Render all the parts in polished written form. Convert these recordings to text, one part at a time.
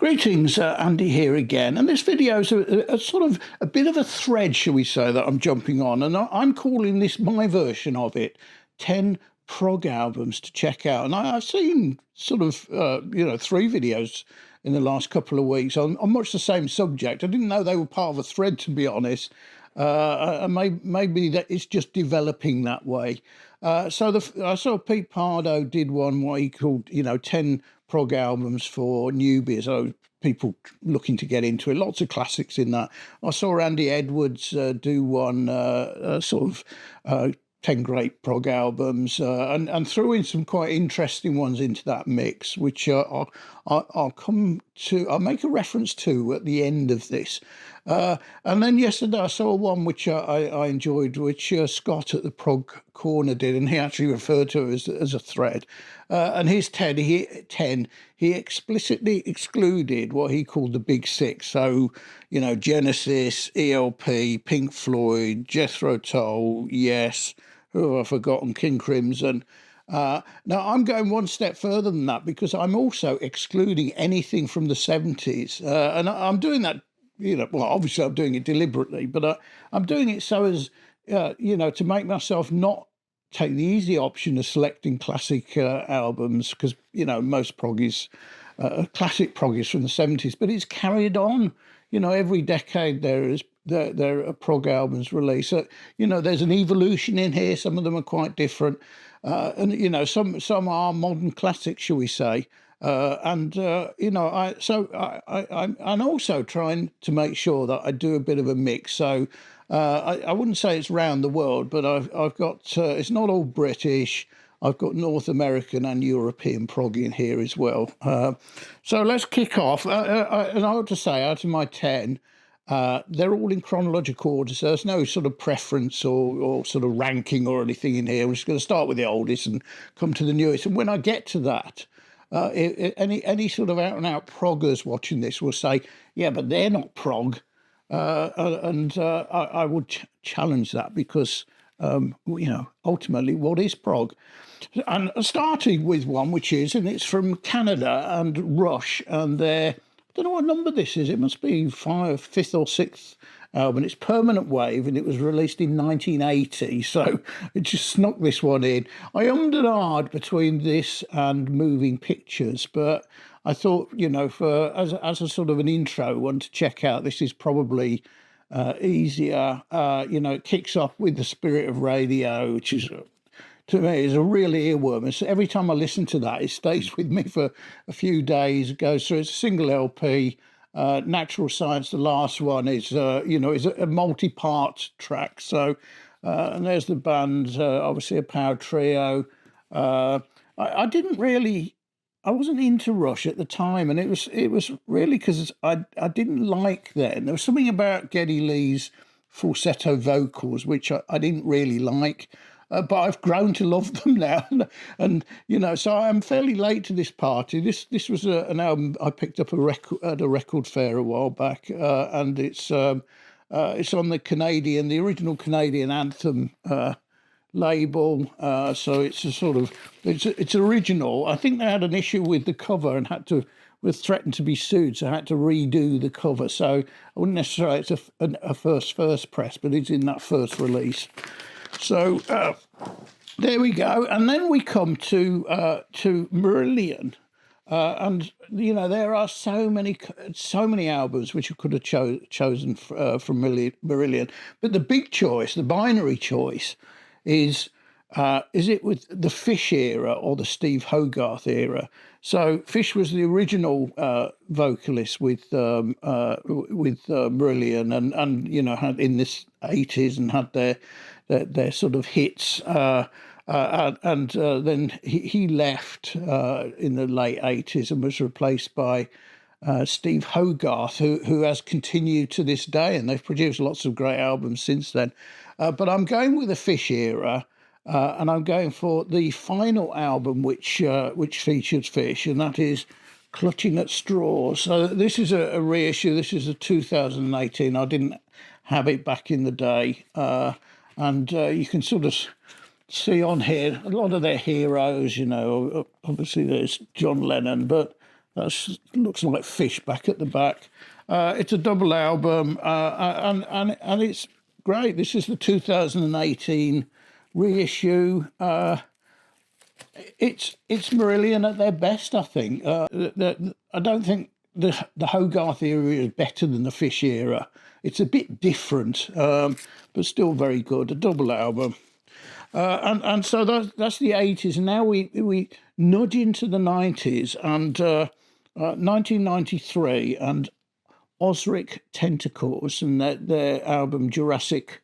Greetings, Andy here again, and this video is a sort of a bit of a thread, shall we say, that I'm jumping on, and I'm calling this my version of it, 10 prog albums to check out. And I've seen sort of, 3 videos in the last couple of weeks on much the same subject. I didn't know they were part of a thread, to be honest. Maybe that it's just developing that way. I saw Pete Pardo did one what he called, 10 prog albums for newbies, people looking to get into it. Lots of classics in that. I saw Andy Edwards do one, 10 great prog albums, and threw in some quite interesting ones into that mix, which I'll make a reference to at the end of this. And then yesterday I saw one which I enjoyed, which Scott at the Prog Corner did, and he actually referred to it as a thread. And his 10, he explicitly excluded what he called the Big Six. So, Genesis, ELP, Pink Floyd, Jethro Tull, Yes, who have I forgotten, King Crimson. Now, I'm going one step further than that because I'm also excluding anything from the 70s. And I'm doing that, obviously I'm doing it deliberately, but I'm doing it so as, to make myself not take the easy option of selecting classic albums because, most prog is, classic prog is from the 70s, but it's carried on. Every decade there are prog albums released. So, there's an evolution in here. Some of them are quite different. And, some are modern classics, shall we say. I'm also trying to make sure that I do a bit of a mix. So I wouldn't say it's round the world, but I've got, it's not all British. I've got North American and European prog in here as well. So let's kick off. And I ought to say, out of my 10, they're all in chronological order, so there's no sort of preference or sort of ranking or anything in here. We're just going to start with the oldest and come to the newest. And when I get to that, any sort of out-and-out proggers watching this will say, yeah, but they're not prog. I would challenge that because, ultimately, what is prog? And starting with one, and it's from Canada and Rush, and I don't know what number this is. It must be 5th or 6th album. It's Permanent Wave, and it was released in 1980. So it just snuck this one in. I ummed and ahed between this and Moving Pictures, but I thought, as a sort of an intro one to check out, this is probably easier. It kicks off with The Spirit of Radio, which is, to me, is a real earworm. And so every time I listen to that, it stays with me for a few days. It goes through. It's a single LP. Natural Science, the last one, is a multi-part track. So, and there's the band, obviously a power trio. I wasn't into Rush at the time, and it was really because I didn't like them. There was something about Geddy Lee's falsetto vocals which I didn't really like. But I've grown to love them now, and so I'm fairly late to this party. This was an album I picked up at a record fair a while back, and it's on the original Canadian Anthem label. So it's a sort of it's original. I think they had an issue with the cover and was threatened to be sued, so I had to redo the cover. So I wouldn't necessarily say it's a first press, but it's in that first release. So there we go, and then we come to Marillion, and there are so many albums which you could have chosen from Marillion, but the big choice, the binary choice, is it with the Fish era or the Steve Hogarth era? So Fish was the original vocalist with Marillion, and had in this 80s and had their sort of hits, and then he left in the late 80s and was replaced by Steve Hogarth, who has continued to this day, and they've produced lots of great albums since then. But I'm going with the Fish era, and I'm going for the final album which features Fish, and that is Clutching at Straws. So this is a reissue. This is a 2018. I didn't have it back in the day. And you can sort of see on here a lot of their heroes, obviously there's John Lennon, but That looks like fish back at the back. It's a double album, and it's great. This is the 2018 reissue. It's Marillion at their best, I think. I don't think the Hogarth era is better than the Fish era. It's a bit different, but still very good. A double album. And so that's the 80s. And now we nudge into the 90s, and 1993 and Osric Tentacles and their album Jurassic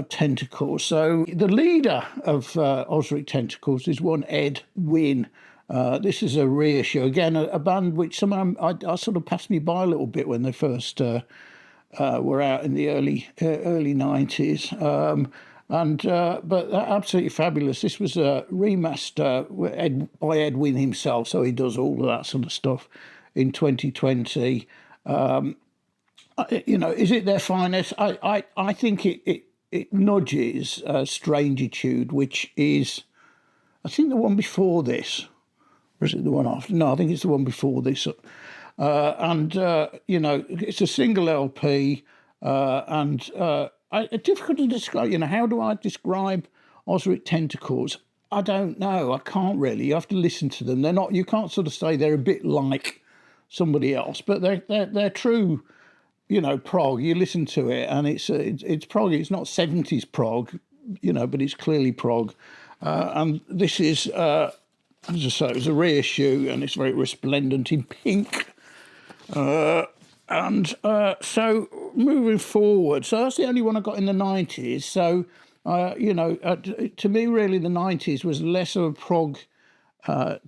Tentacles. So the leader of Osric Tentacles is one Ed Wynn. This is a reissue. Again, a band which somehow I sort of passed me by a little bit when they first were out in the early 90s. But absolutely fabulous. This was a remaster by Ed Wynn himself, so he does all of that sort of stuff in 2020. Is it their finest? I think it nudges Strangitude, which is, I think, the one before this. Or is it the one after? No, I think it's the one before this. It's a single LP, it's difficult to describe. How do I describe Osric Tentacles? I don't know. I can't really. You have to listen to them. They're not. You can't sort of say they're a bit like somebody else, but they're true. Prog. You listen to it, and it's prog. It's not 70s prog, but it's clearly prog. And this is, as I say, it was a reissue, and it's very resplendent in pink. So moving forward, so that's the only one I got in the 90s. So, to me, really, the 90s was less of a prog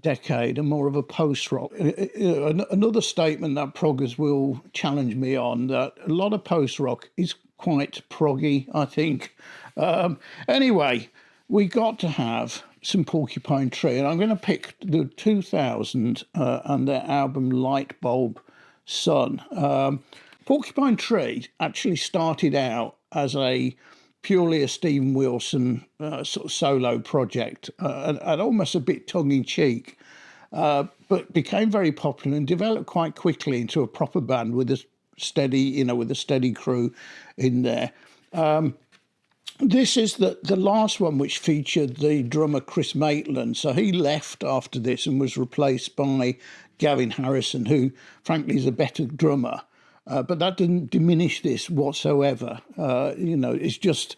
decade and more of a post-rock. Another statement that proggers will challenge me on, that a lot of post-rock is quite proggy, I think. Anyway, we got to have some Porcupine Tree, and I'm going to pick the 2000 and their album Light Bulb Sun. Porcupine Tree actually started out as purely a Stephen Wilson sort of solo project, and almost a bit tongue-in-cheek, but became very popular and developed quite quickly into a proper band with a steady crew in there. This is the last one, which featured the drummer Chris Maitland. So he left after this and was replaced by Gavin Harrison, who frankly is a better drummer. But that didn't diminish this whatsoever. It's just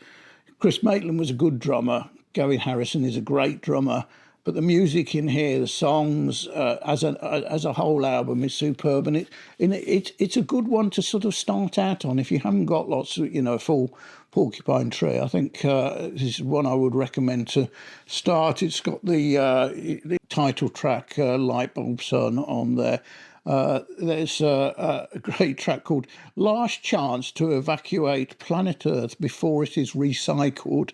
Chris Maitland was a good drummer. Gavin Harrison is a great drummer. But the music in here, the songs, as a whole album is superb, and it's a good one to sort of start out on if you haven't got lots of a full Porcupine Tree. I think this is one I would recommend to start. It's got the title track "Light Bulb Sun" on there. There's a great track called "Last Chance to Evacuate Planet Earth Before It Is Recycled."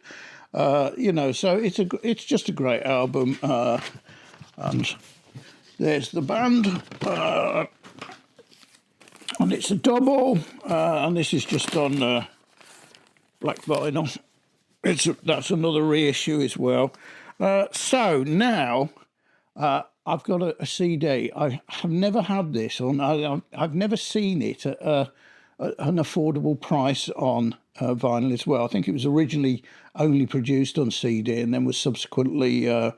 So it's just a great album, and there's the band, and it's a double, and this is just on black vinyl. That's another reissue as well. So now I've got a CD. I have never had this on. I've never seen it at an affordable price on vinyl as well. I think it was originally only produced on CD and then was subsequently reissued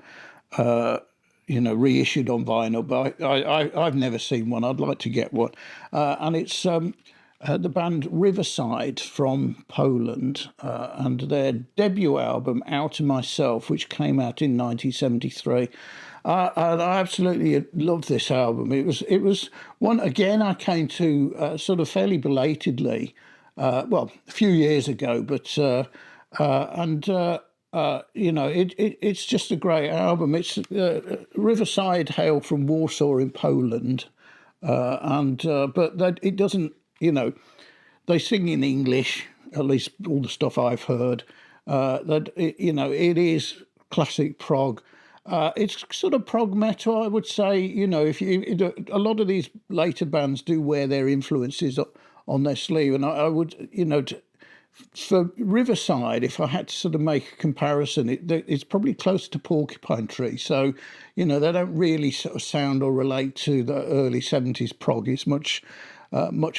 on vinyl. But I've never seen one. I'd like to get one. And it's the band Riverside from Poland, and their debut album Out of Myself, which came out in 1973. And I absolutely love this album. It was one, again, I came to sort of fairly belatedly, a few years ago, but it's just a great album. It's Riverside hail from Warsaw in Poland, but it doesn't, they sing in English, at least all the stuff I've heard. It is classic prog. It's sort of prog metal, I would say. A lot of these later bands do wear their influences on their sleeve, and I would, for Riverside, if I had to sort of make a comparison, it's probably closer to Porcupine Tree. So, they don't really sort of sound or relate to the early 70s prog. It's much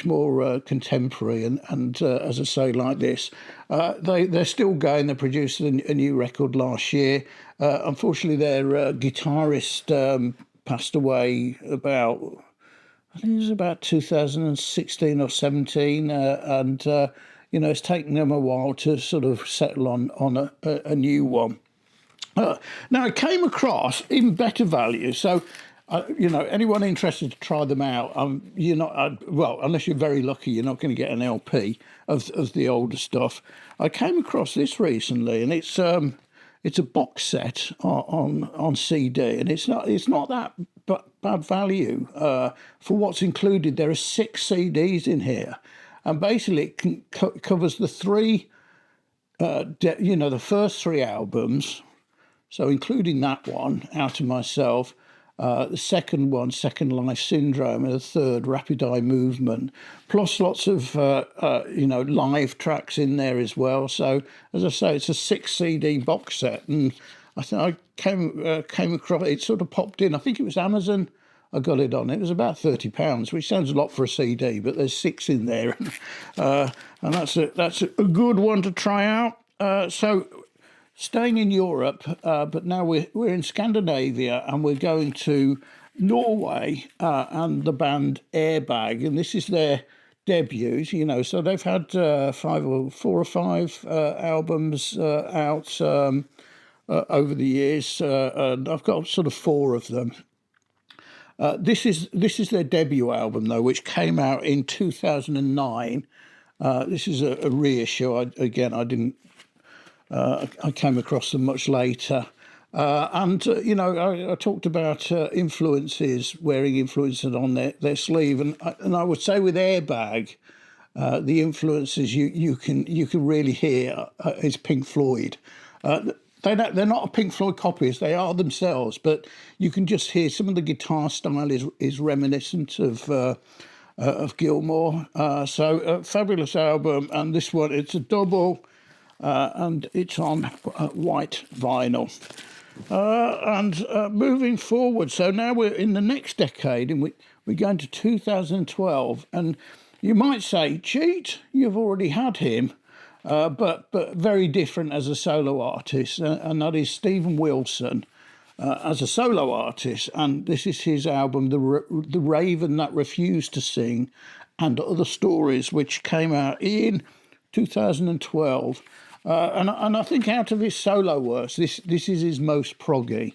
more contemporary. And as I say, like this, they're still going. They produced a new record last year. Unfortunately, their guitarist passed away I think it was about 2016 or 17, and it's taken them a while to sort of settle on a new one. Now, I came across even better value. So, anyone interested to try them out, you're not, unless you're very lucky, you're not going to get an LP of the older stuff. I came across this recently, and it's a box set on CD, and it's not that bad value for what's included. There are 6 CDs in here, and basically it covers the the first 3 albums, so including that one, Out of Myself, the second one, Second Life Syndrome, and the third, Rapid Eye Movement, plus lots of live tracks in there as well. So as I say, it's a 6 CD box set, and I think I came across it. Sort of popped in. I think it was Amazon. I got it on. It was about £30, which sounds a lot for a CD, but there's 6 in there, and that's a good one to try out. So, staying in Europe, but now we're in Scandinavia, and we're going to Norway and the band Airbag, and this is their debut. So they've had 4 or 5 albums out over the years, and I've got sort of 4 of them. This is their debut album, though, which came out in 2009. This is a reissue. I didn't. I came across them much later. I talked about influences, wearing influences on their sleeve, and I would say with Airbag, the influences you can really hear is Pink Floyd. They're not a Pink Floyd copies; they are themselves. But you can just hear some of the guitar style is reminiscent of Gilmour. So fabulous album, and this one, it's a double, and it's on white vinyl. And moving forward, so now we're in the next decade, and we're going to 2012, and you might say, cheat, you've already had him. But very different as a solo artist, and that is Stephen Wilson as a solo artist. And this is his album, The Raven That Refused to Sing and Other Stories, which came out in 2012. And I think out of his solo works, this is his most proggy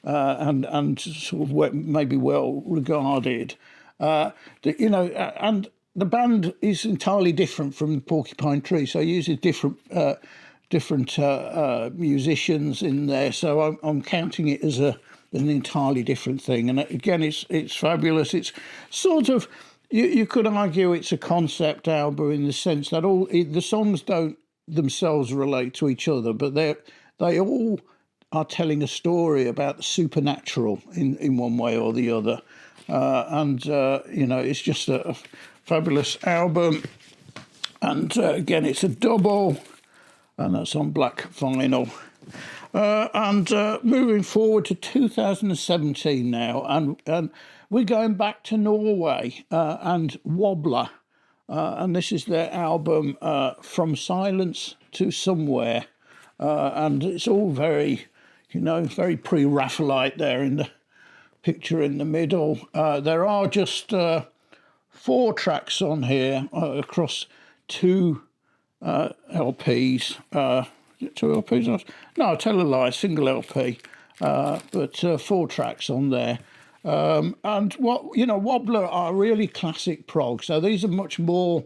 and sort of maybe well regarded. And the band is entirely different from Porcupine Tree, so he uses different musicians in there. So I'm counting it as an entirely different thing. And again, it's fabulous. It's sort of, you could argue it's a concept album in the sense that the songs don't themselves relate to each other, but they all are telling a story about the supernatural in one way or the other. It's just a fabulous album, and again, it's a double, and that's on black vinyl. Moving forward to 2017 now, and we're going back to Norway and Wobbler, and this is their album From Silence to Somewhere, and it's all very, very pre-Raphaelite there in the picture in the middle. There are just 4 tracks on here across 2 LPs. 2 LPs? No, I tell a lie, single LP. But 4 tracks on there. And Wobbler are really classic prog. So these are much more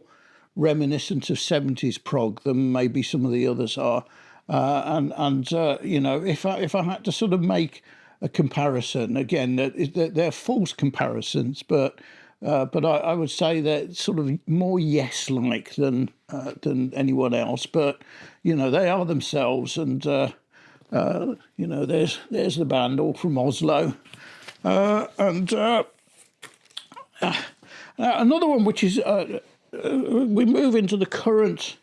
reminiscent of 70s prog than maybe some of the others are. If I had to sort of make a comparison, again, they're false comparisons, but I would say they're sort of more Yes-like than anyone else. But they are themselves, and there's the band all from Oslo, another one which is we move into the current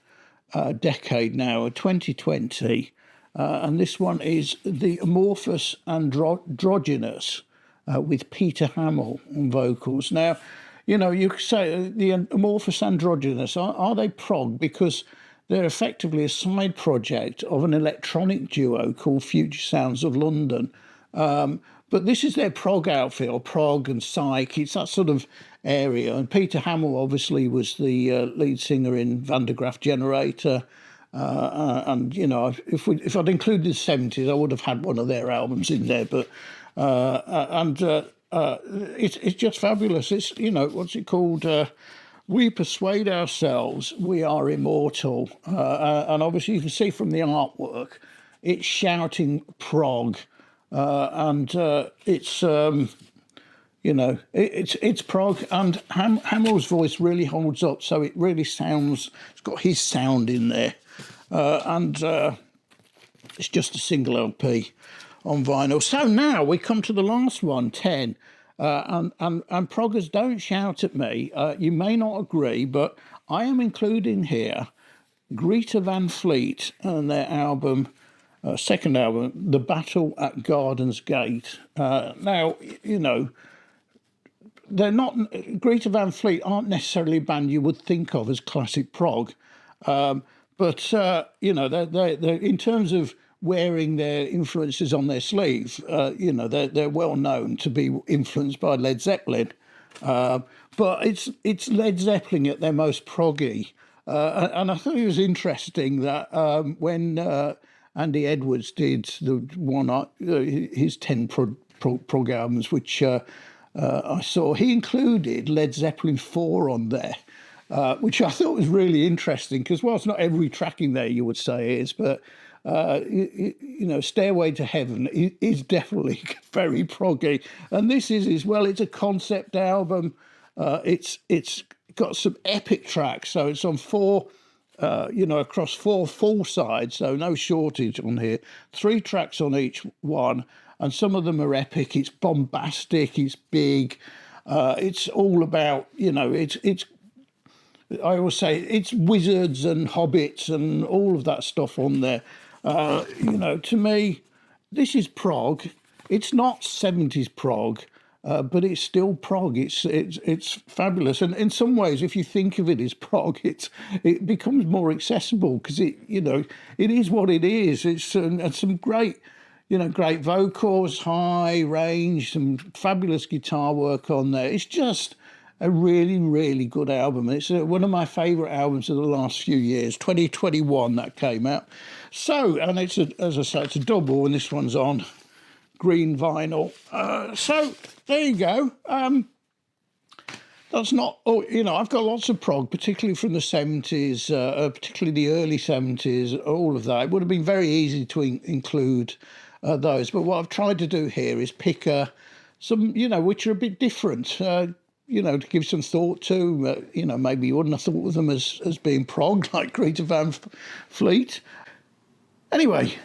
decade now, 2020, and this one is The Amorphous Androgynous with Peter Hamill on vocals. Now, you could say the Amorphous Androgynous, are they prog? Because they're effectively a side project of an electronic duo called Future Sounds of London. But this is their prog outfit, or prog and psych. It's that sort of area. And Peter Hamill obviously was the lead singer in Van der Graaf Generator. And if I'd included the 70s, I would have had one of their albums in there. But it's just fabulous. It's what's it called? We persuade ourselves we are immortal, and obviously you can see from the artwork, it's shouting prog, and it's it's prog, and Hamill's voice really holds up, so it really sounds. It's got his sound in there, and it's just a single LP on vinyl. So now we come to the last one, 10. And proggers, don't shout at me. You may not agree, but I am including here Greta Van Fleet and their album, second album, The Battle at Garden's Gate. Now, they're not, Greta Van Fleet aren't necessarily a band you would think of as classic prog, but they're in terms of wearing their influences on their sleeve, they're well known to be influenced by Led Zeppelin, but it's Led Zeppelin at their most proggy, and I thought it was interesting that when Andy Edwards did his 10 prog albums, which I saw, he included Led Zeppelin 4 on there. Which I thought was really interesting because, whilst not every track in there you would say is, but Stairway to Heaven is definitely very proggy, and this is as well. It's a concept album. It's got some epic tracks, so it's on four, across 4 full sides, so no shortage on here. 3 tracks on each one, and some of them are epic. It's bombastic. It's big. It's all about it's. I always say it's wizards and hobbits and all of that stuff on there. To me, this is prog. It's not 70s prog, but it's still prog. It's fabulous, and in some ways, if you think of it as prog, it becomes more accessible because it is what it is. It's and some great vocals, high range, some fabulous guitar work on there. It's just a really, really good album. It's one of my favourite albums of the last few years. 2021 that came out. So, and it's as I say, it's a double, and this one's on green vinyl. So there you go. That's not. I've got lots of prog, particularly from the 70s, particularly the early 70s. All of that. It would have been very easy to include those, but what I've tried to do here is pick some, which are a bit different. To give some thought to, maybe you wouldn't have thought of them as being prog, like Greta Van Fleet. Anyway,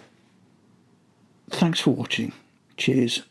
thanks for watching. Cheers.